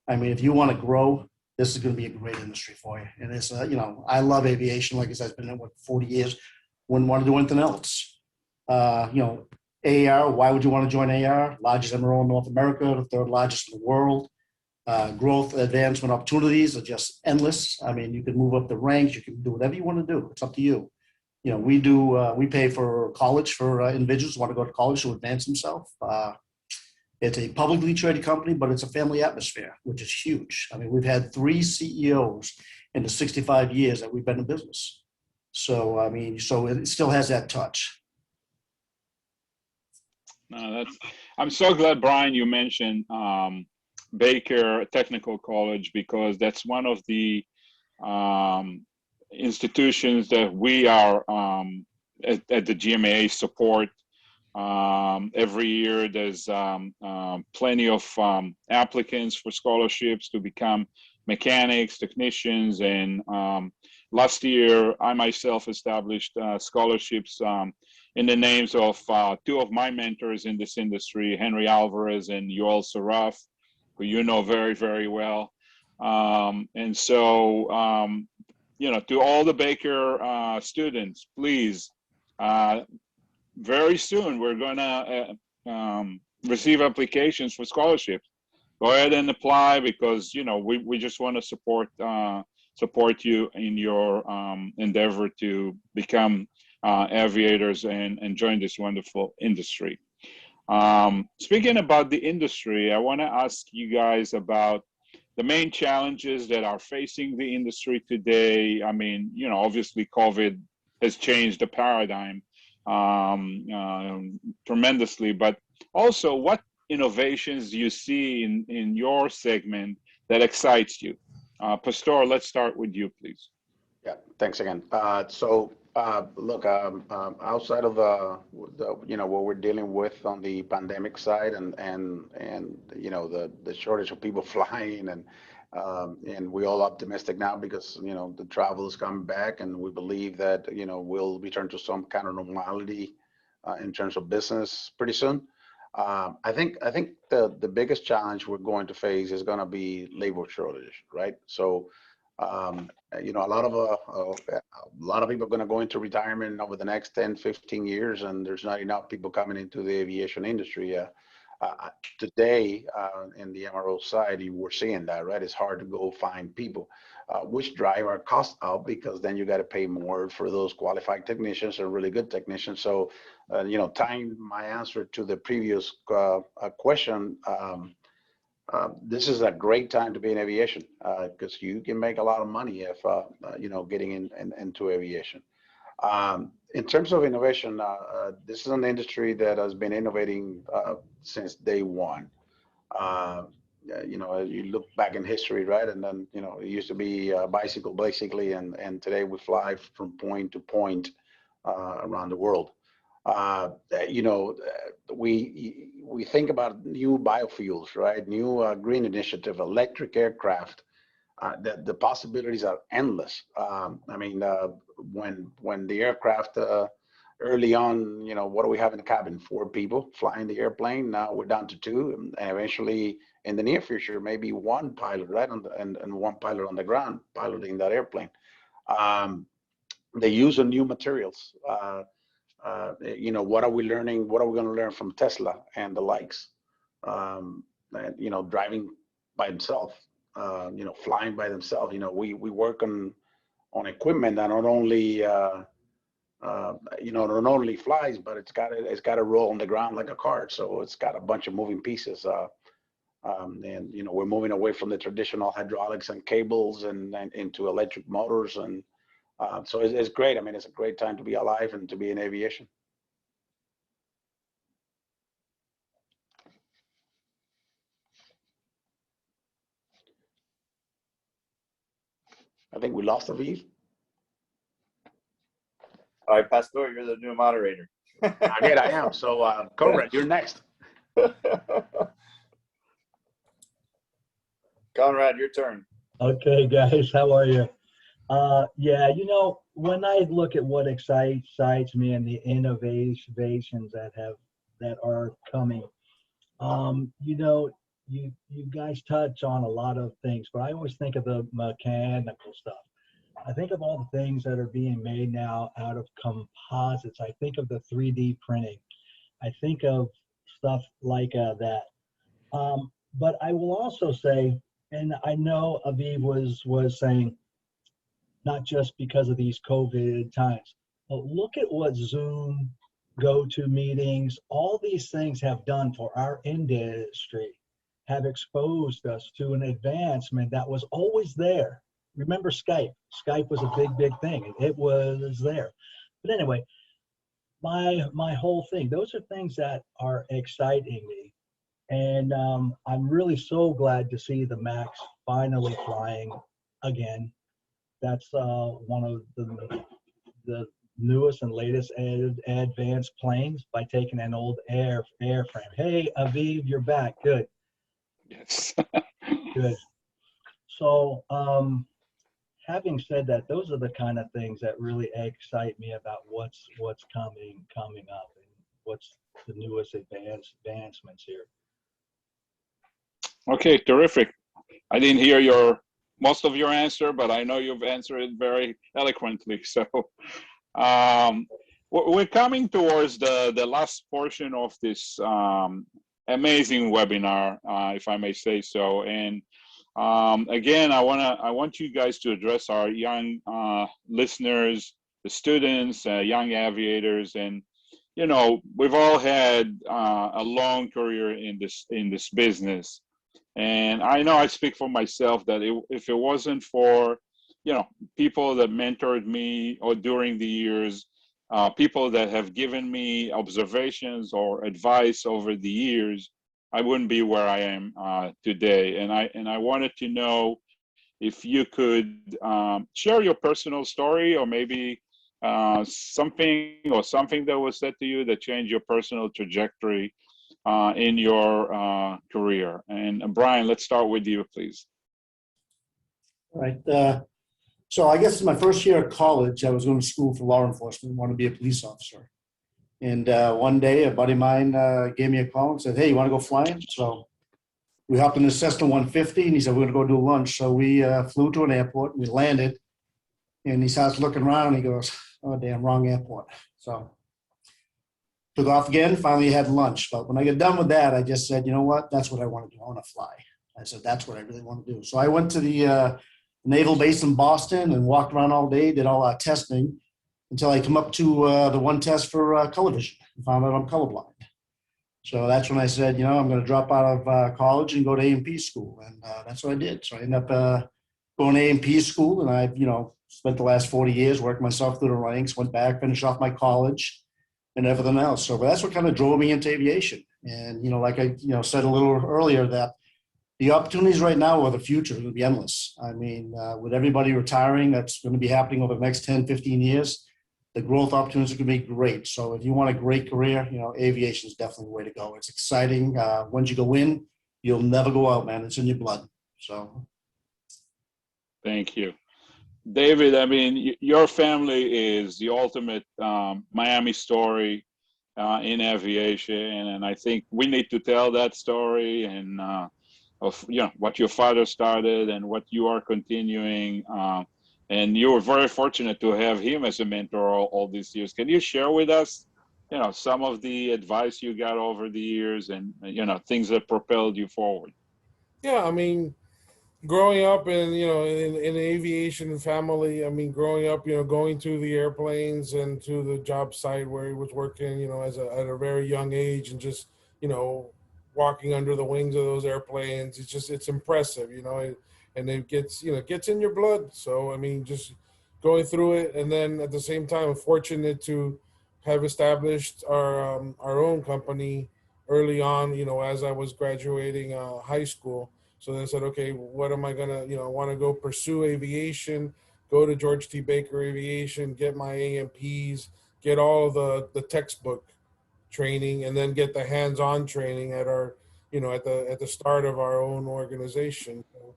Speaker 3: I mean, if you want to grow, this is going to be a great industry for you. And it's, you know, I love aviation. Like I said, I've been in it 40 years. Wouldn't want to do anything else. You know, AAR, why would you want to join AAR? Largest MRO in North America, the third largest in the world. Growth, advancement opportunities are just endless. I mean, you can move up the ranks. You can do whatever you want to do. It's up to you. You know, we pay for college for individuals who want to go to college to advance themselves. It's a publicly traded company, but it's a family atmosphere, which is huge. I mean, we've had 3 CEOs in the 65 years that we've been in business. So, I mean, so it still has that touch.
Speaker 1: No, I'm so glad, Brian, you mentioned Baker Technical College, because that's one of the institutions that we are at the GMAA support. Every year there's plenty of applicants for scholarships to become mechanics, technicians, and last year I myself established scholarships in the names of 2 of my mentors in this industry, Henry Alvarez and Yoel Saraf. who you know very, very well. And so, you know, to all the Baker students, please, very soon we're going to receive applications for scholarships. Go ahead and apply, because, you know, we just want to support you in your endeavor to become aviators and join this wonderful industry. Speaking about the industry, I want to ask you guys about the main challenges that are facing the industry today. I mean, you know, obviously COVID has changed the paradigm tremendously, but also what innovations you see in your segment that excites you? Pastor, let's start with you, please.
Speaker 6: Yeah, thanks again. Look, outside of you know, what we're dealing with on the pandemic side and you know, the shortage of people flying, and we're all optimistic now because, you know, the travel is coming back, and we believe that, you know, we'll return to some kind of normality in terms of business pretty soon. I think the biggest challenge we're going to face is going to be labor shortage, right? So, you know, a lot of people are going to go into retirement over the next 10, 15 years, and there's not enough people coming into the aviation industry. Today, in the MRO side, we're seeing that, right? It's hard to go find people, which drive our costs up, because then you got to pay more for those qualified technicians or really good technicians. So, you know, tying my answer to the previous question, this is a great time to be in aviation, because you can make a lot of money if, you know, getting into aviation. In terms of innovation, this is an industry that has been innovating since day one. You know, you look back in history, right? And then, you know, it used to be a bicycle basically, and today we fly from point to point around the world. You know, we think about new biofuels, right? New green initiative, electric aircraft. The possibilities are endless. I mean, when the aircraft early on, you know, what do we have in the cabin? 4 people flying the airplane. Now we're down to 2, and eventually in the near future, maybe 1 pilot, right, and 1 pilot on the ground piloting that airplane. They use new materials. You know, what are we learning? What are we going to learn from Tesla and the likes? And, you know, driving by himself. You know, flying by themselves. You know, we work on equipment that not only you know, not only flies, but it's got to roll on the ground like a car. So it's got a bunch of moving pieces. And you know, we're moving away from the traditional hydraulics and cables and into electric motors, and so it's great. I mean, it's a great time to be alive and to be in aviation. I think we lost Aviv.
Speaker 4: All right, Pastor, you're the new moderator.
Speaker 6: I am. So, Konrad, you're next.
Speaker 4: Konrad, your turn.
Speaker 7: Okay, guys, how are you? Yeah, you know, when I look at what excites me and the innovations that are coming, you know, you guys touch on a lot of things, but I always think of the mechanical stuff. I think of all the things that are being made now out of composites. I think of the 3D printing. I think of stuff like that. But I will also say, and I know Aviv was saying, not just because of these COVID times, but look at what Zoom, GoToMeetings, all these things have done for our industry, have exposed us to an advancement that was always there. Remember Skype? Skype was a big thing. It was there. But anyway, my whole thing, those are things that are exciting me. And I'm really so glad to see the MAX finally flying again. That's one of the newest and latest advanced planes by taking an old airframe. Hey, Aviv, you're back. Good.
Speaker 1: Yes.
Speaker 7: Good. So, having said that, those are the kind of things that really excite me about what's coming up and what's the newest advancements here.
Speaker 1: Okay, terrific. I didn't hear most of your answer, but I know you've answered it very eloquently. So we're coming towards the last portion of this amazing webinar, if I may say so. And again, I want you guys to address our young listeners, the students, young aviators, and we've all had a long career in this business. And I know I speak for myself that if it wasn't for, people that mentored me or during the years, people that have given me observations or advice over the years, I wouldn't be where I am today. And I wanted to know if you could share your personal story, or maybe something that was said to you that changed your personal trajectory in your career. And Brian, let's start with you, please.
Speaker 3: All right. So I guess in my first year of college, I was going to school for law enforcement, wanted to be a police officer. And one day, a buddy of mine gave me a call and said, "Hey, you want to go flying?" So we hopped in the Cessna 150, and he said, "We're going to go do lunch." So we flew to an airport, and we landed, and he starts looking around, and he goes, "Oh, damn, wrong airport." So took off again, finally had lunch. But when I get done with that, I just said, you know what? That's what I want to do. I want to fly. I said, that's what I really want to do. So I went to the naval base in Boston and walked around all day, did all our testing until I come up to the one test for color vision and found out I'm colorblind. So that's when I said, I'm going to drop out of college and go to A&P school. And that's what I did. So I ended up going to A&P school, and I, spent the last 40 years working myself through the ranks, went back, finished off my college and everything else. So that's what kind of drove me into aviation. And, like I, said a little earlier, that the opportunities right now or the future are going to be endless. I mean, with everybody retiring, that's going to be happening over the next 10, 15 years. The growth opportunities are going to be great. So if you want a great career, aviation is definitely the way to go. It's exciting. Once you go in, you'll never go out, man. It's in your blood. So.
Speaker 1: Thank you. David, I mean, your family is the ultimate Miami story in aviation, and I think we need to tell that story and of what your father started and what you are continuing. And you were very fortunate to have him as a mentor all these years. Can you share with us, some of the advice you got over the years and things that propelled you forward?
Speaker 5: Yeah, I mean, growing up in aviation family, I mean, growing up, going to the airplanes and to the job site where he was working, at a very young age, and just, walking under the wings of those airplanes. It's impressive, and it gets in your blood. So, I mean, just going through it. And then at the same time, I'm fortunate to have established our own company early on, as I was graduating high school. So then I said, okay, what am I gonna, want to go pursue aviation, go to George T. Baker Aviation, get my AMPs, get all the textbook training, and then get the hands-on training at our, at the start of our own organization. So,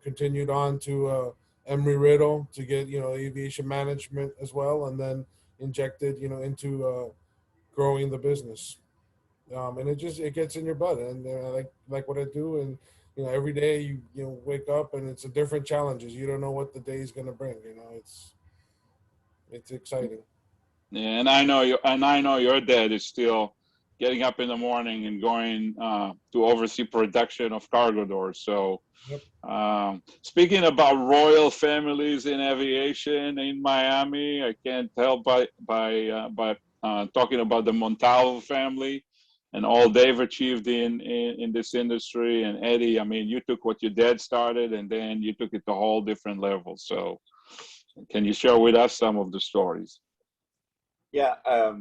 Speaker 5: continued on to Embry-Riddle to get, aviation management as well, and then injected, into growing the business. And it gets in your blood, and I like what I do, and every day you wake up and it's a different challenges. You don't know what the day is going to bring. It's exciting.
Speaker 1: Yeah, and I know your dad is still getting up in the morning and going to oversee production of cargo doors. So,
Speaker 5: Yep.
Speaker 1: Speaking about royal families in aviation in Miami, I can't help by talking about the Montalvo family and all they've achieved in this industry. And Eddie, I mean, you took what your dad started and then you took it to a whole different level. So, can you share with us some of the stories?
Speaker 4: Yeah, I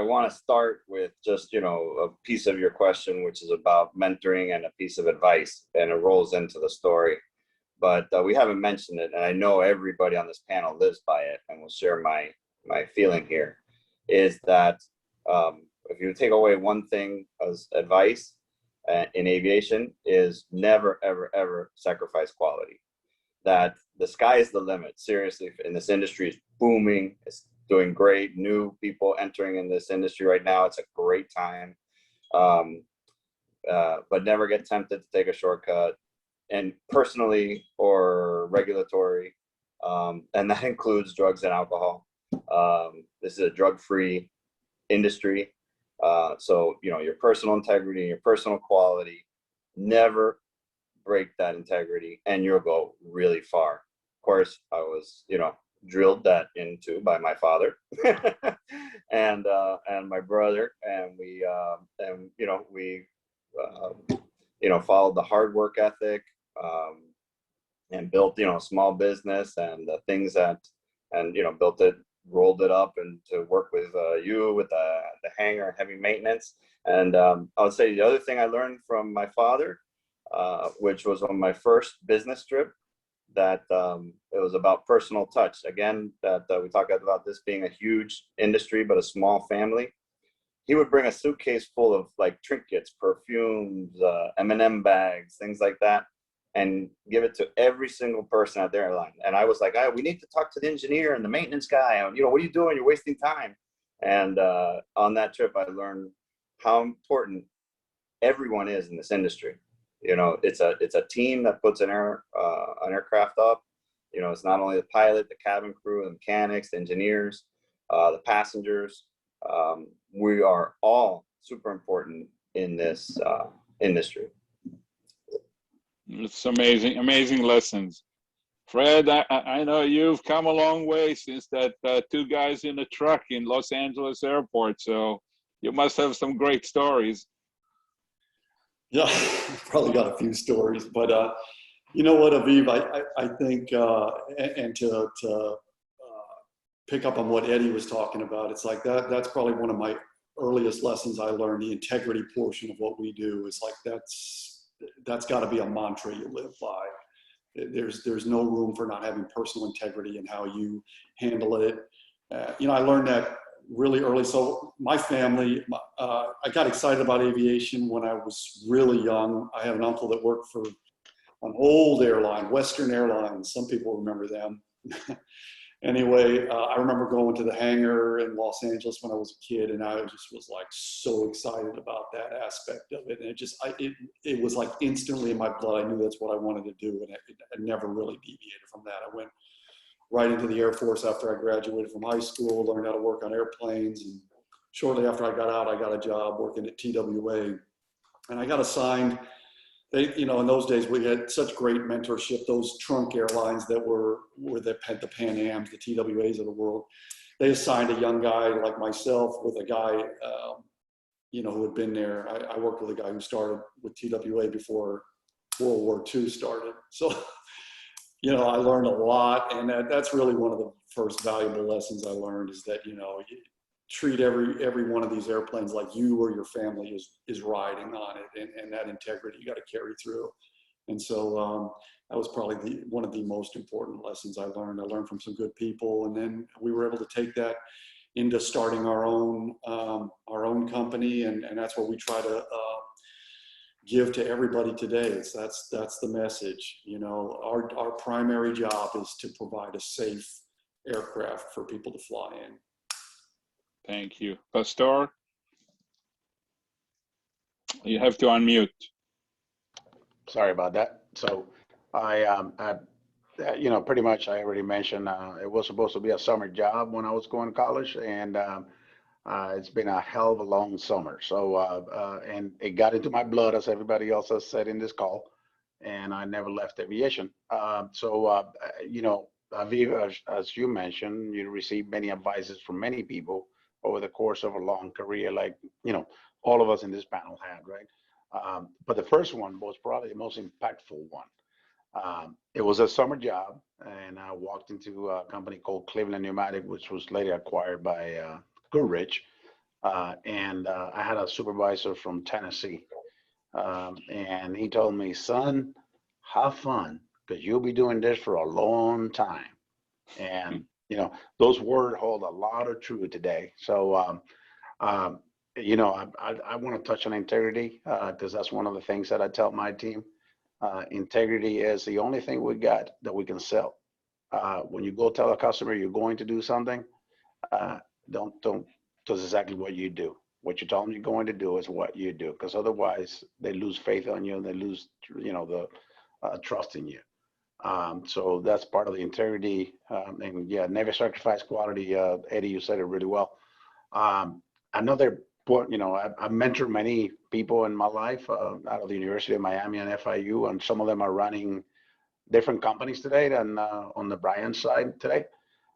Speaker 4: want to start with just, a piece of your question, which is about mentoring and a piece of advice, and it rolls into the story. But we haven't mentioned it, and I know everybody on this panel lives by it, and will share my feeling here, is that if you take away one thing as advice in aviation, is never, ever, ever sacrifice quality. That the sky is the limit. Seriously, and this industry is booming. It's doing great. New people entering in this industry right now. It's a great time. but never get tempted to take a shortcut, and personally or regulatory, and that includes drugs and alcohol. This is a drug-free industry, so your personal integrity and your personal quality, never break that integrity, and you'll go really far. Of course, I was drilled that into by my father and my brother, and we followed the hard work ethic, and built a small business, and the things that, and built it, rolled it up, and to work with you with the hangar heavy maintenance. And I would say the other thing I learned from my father, which was on my first business trip, that it was about personal touch. Again, that we talked about this being a huge industry, but a small family. He would bring a suitcase full of like trinkets, perfumes, M&M bags, things like that, and give it to every single person at the airline. And I was like, we need to talk to the engineer and the maintenance guy. What are you doing? You're wasting time. And on that trip, I learned how important everyone is in this industry. It's a team that puts an aircraft up. It's not only the pilot, the cabin crew, the mechanics, the engineers, the passengers. We are all super important in this industry.
Speaker 1: It's amazing lessons. Fred, I know you've come a long way since that two guys in a truck in Los Angeles airport, so you must have some great stories.
Speaker 2: Yeah, probably got a few stories, but you know what, Aviv, I think, and to pick up on what Eddie was talking about, it's like that's probably one of my earliest lessons I learned. The integrity portion of what we do is like, that's got to be a mantra you live by. There's no room for not having personal integrity in how you handle it. I learned that really early. So my family, I got excited about aviation when I was really young. I had an uncle that worked for an old airline, Western Airlines. Some people remember them. Anyway, I remember going to the hangar in Los Angeles when I was a kid, and I just was like so excited about that aspect of it. And it was like instantly in my blood. I knew that's what I wanted to do, and I never really deviated from that. I went right into the Air Force after I graduated from high school, learned how to work on airplanes. And shortly after I got out, I got a job working at TWA. And I got assigned, in those days, we had such great mentorship. Those trunk airlines that were the Pan Ams, the TWAs of the world, they assigned a young guy like myself with a guy, who had been there. I worked with a guy who started with TWA before World War II started. So, I learned a lot, and that's really one of the first valuable lessons I learned, is that, you treat every one of these airplanes like you or your family is riding on it, and that integrity you got to carry through. And so that was probably one of the most important lessons I learned. I learned from some good people, and then we were able to take that into starting our own company, and that's what we try to give to everybody today. That's the message. Our primary job is to provide a safe aircraft for people to fly in.
Speaker 1: Thank you. Pastor, you have to unmute.
Speaker 6: Sorry about that. So I pretty much I already mentioned, it was supposed to be a summer job when I was going to college, and it's been a hell of a long summer. So, and it got into my blood, as everybody else has said in this call, and I never left aviation. Aviv, as you mentioned, you received many advices from many people over the course of a long career, like, all of us in this panel had, right? But the first one was probably the most impactful one. It was a summer job, and I walked into a company called Cleveland Pneumatic, which was later acquired by Goodrich. And I had a supervisor from Tennessee. And he told me, son, have fun, because you'll be doing this for a long time. And, those words hold a lot of truth today. So, I want to touch on integrity, because that's one of the things that I tell my team. Integrity is the only thing we got that we can sell. When you go tell a customer you're going to do something, don't do exactly what you do. What you tell them you're going to do is what you do, because otherwise they lose faith on you and they lose, the trust in you. So that's part of the integrity. And yeah, never sacrifice quality. Eddie, you said it really well. Another point, I've mentored many people in my life out of the University of Miami and FIU, and some of them are running different companies today than on the Brian side today.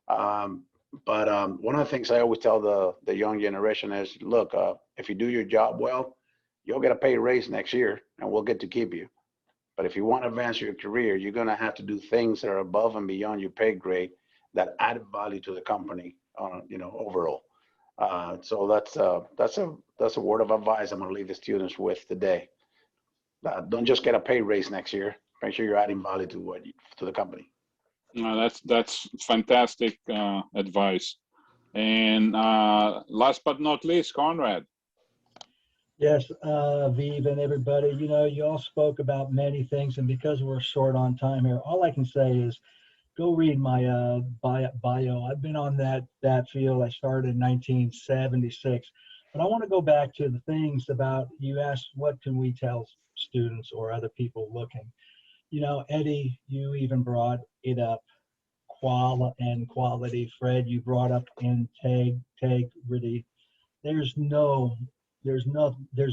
Speaker 6: But one of the things I always tell the young generation is, look, if you do your job well, you'll get a pay raise next year and we'll get to keep you. But if you want to advance your career, you're going to have to do things that are above and beyond your pay grade that add value to the company, overall. So that's a word of advice I'm going to leave the students with today. Don't just get a pay raise next year. Make sure you're adding value to the company.
Speaker 1: No, that's fantastic advice. And last but not least, Konrad.
Speaker 7: Yes, Viv and everybody, you all spoke about many things, and because we're short on time here, all I can say is go read my bio. I've been on that field. I started in 1976, but I want to go back to the things about, you asked, what can we tell students or other people looking? Eddie, you even brought it up, quality. Fred, you brought up integrity. There's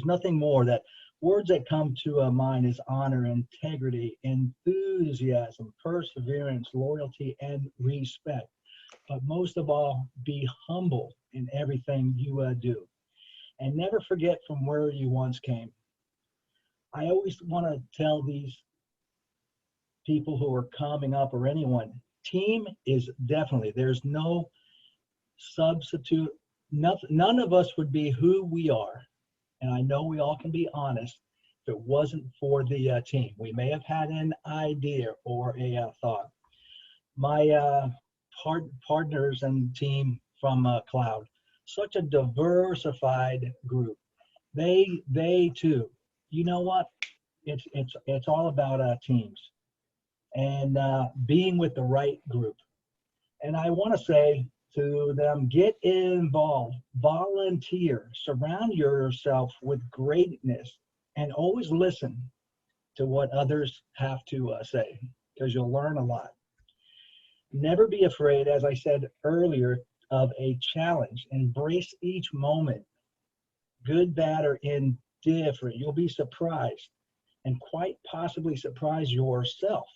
Speaker 7: nothing more. That words that come to mind is honor, integrity, enthusiasm, perseverance, loyalty, and respect. But most of all, be humble in everything you do, and never forget from where you once came. I always want to tell these people who are coming up, or anyone, team is definitely, there's no substitute. None of us would be who we are, and I know we all can be honest, if it wasn't for the team. We may have had an idea or a thought. My partners and team from Cloud, such a diversified group. They too. You know what? It's all about teams and being with the right group. And I want to say to them, get involved, volunteer, surround yourself with greatness, and always listen to what others have to say, because you'll learn a lot. Never be afraid, as I said earlier, of a challenge. Embrace each moment, good, bad, or indifferent. You'll be surprised, and quite possibly surprise yourself,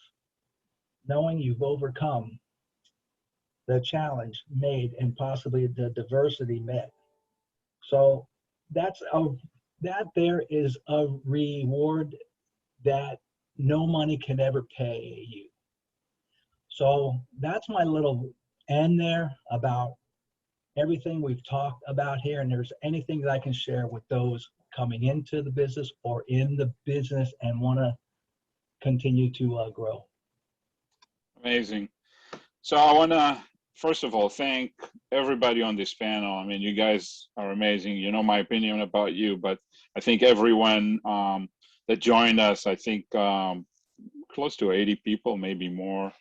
Speaker 7: knowing you've overcome the challenge made and possibly the diversity met. So that there is a reward that no money can ever pay you. So that's my little end there about everything we've talked about here. And there's anything that I can share with those coming into the business or in the business and want to continue to grow.
Speaker 1: Amazing. So I want to, first of all, thank everybody on this panel. I mean, you guys are amazing. You know my opinion about you, but I think everyone that joined us, I think close to 80 people, maybe more,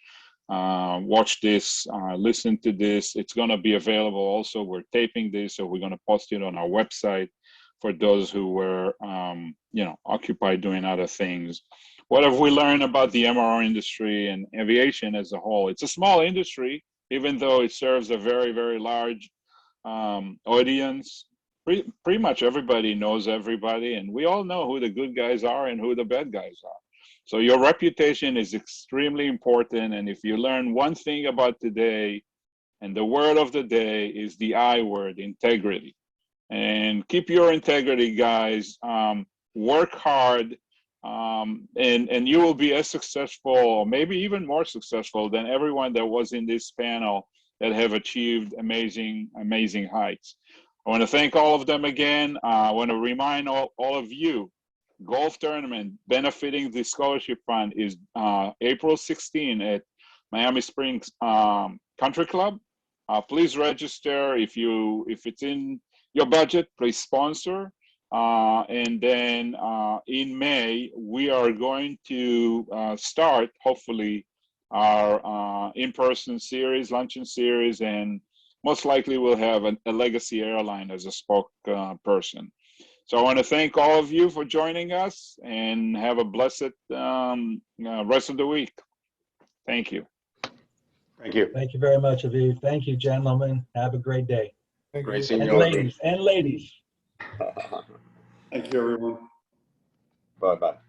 Speaker 1: watch this, listen to this. It's going to be available also. We're taping this, so we're going to post it on our website for those who were, occupied doing other things. What have we learned about the MRO industry and aviation as a whole? It's a small industry, even though it serves a very, very large audience. Pretty much everybody knows everybody, and we all know who the good guys are and who the bad guys are. So your reputation is extremely important, and if you learn one thing about today, and the word of the day is the I word, integrity. And keep your integrity, guys. Work hard, and you will be as successful, or maybe even more successful than everyone that was in this panel that have achieved amazing, amazing heights. I want to thank all of them again. I want to remind all of you, golf tournament benefiting the scholarship fund is April 16 at Miami Springs Country Club. Please register. If it's in your budget, please sponsor. And then in May, we are going to start, hopefully, our in-person series, luncheon series, and most likely we'll have a legacy airline as a spokesperson. So I want to thank all of you for joining us, and have a blessed rest of the week. Thank you.
Speaker 6: Thank you.
Speaker 7: Thank you very much, Aviv. Thank you, gentlemen. Have a great day.
Speaker 5: Thank
Speaker 6: Great
Speaker 5: you.
Speaker 6: seeing
Speaker 7: And
Speaker 6: you all.
Speaker 7: ladies, and ladies.
Speaker 2: Thank you, everyone.
Speaker 4: Bye-bye.